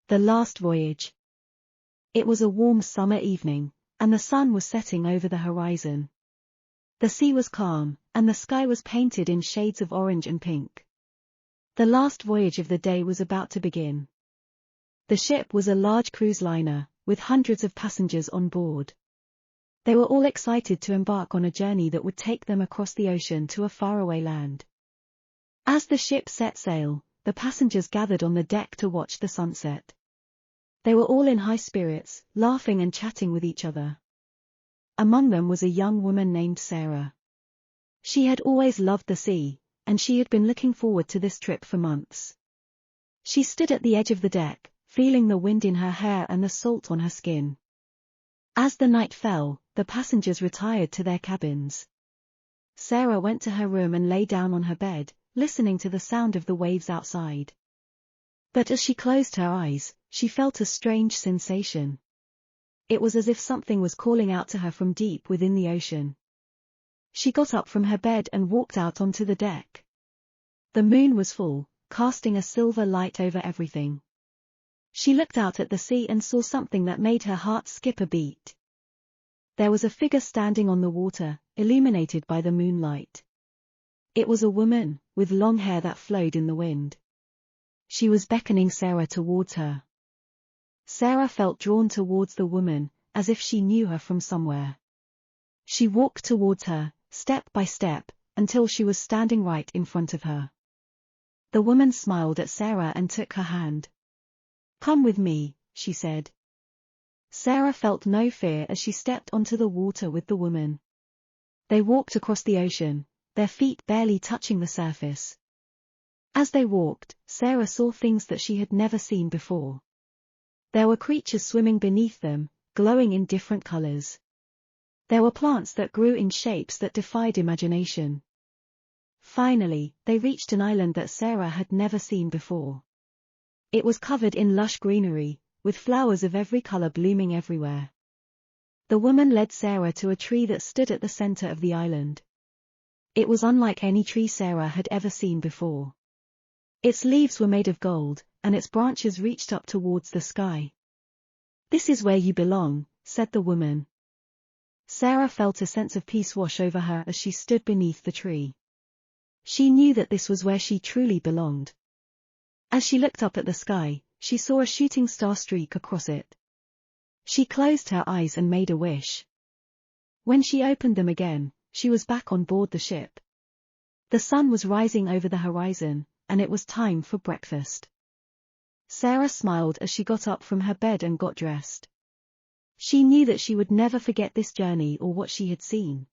The Last Voyage. It was a warm summer evening, and the sun was setting over the horizon. The sea was calm, and the sky was painted in shades of orange and pink. The last voyage of the day was about to begin. The ship was a large cruise liner, with hundreds of passengers on board. They were all excited to embark on a journey that would take them across the ocean to a faraway land. As the ship set sail, the passengers gathered on the deck to watch the sunset. They were all in high spirits, laughing and chatting with each other. Among them was a young woman named Sarah. She had always loved the sea, and she had been looking forward to this trip for months. She stood at the edge of the deck, feeling the wind in her hair and the salt on her skin. As the night fell, the passengers retired to their cabins. Sarah went to her room and lay down on her bed, listening to the sound of the waves outside. But as she closed her eyes, she felt a strange sensation. It was as if something was calling out to her from deep within the ocean. She got up from her bed and walked out onto the deck. The moon was full, casting a silver light over everything. She looked out at the sea and saw something that made her heart skip a beat. There was a figure standing on the water, illuminated by the moonlight. It was a woman, with long hair that flowed in the wind. She was beckoning Sarah towards her. Sarah felt drawn towards the woman, as if she knew her from somewhere. She walked towards her, step by step, until she was standing right in front of her. The woman smiled at Sarah and took her hand. "Come with me," she said. Sarah felt no fear as she stepped onto the water with the woman. They walked across the ocean, their feet barely touching the surface. As they walked, Sarah saw things that she had never seen before. There were creatures swimming beneath them, glowing in different colors. There were plants that grew in shapes that defied imagination. Finally, they reached an island that Sarah had never seen before. It was covered in lush greenery, with flowers of every color blooming everywhere. The woman led Sarah to a tree that stood at the center of the island. It was unlike any tree Sarah had ever seen before. Its leaves were made of gold, and its branches reached up towards the sky. "This is where you belong," said the woman. Sarah felt a sense of peace wash over her as she stood beneath the tree. She knew that this was where she truly belonged. As she looked up at the sky, she saw a shooting star streak across it. She closed her eyes and made a wish. When she opened them again, she was back on board the ship. The sun was rising over the horizon, and it was time for breakfast. Sarah smiled as she got up from her bed and got dressed. She knew that she would never forget this journey or what she had seen.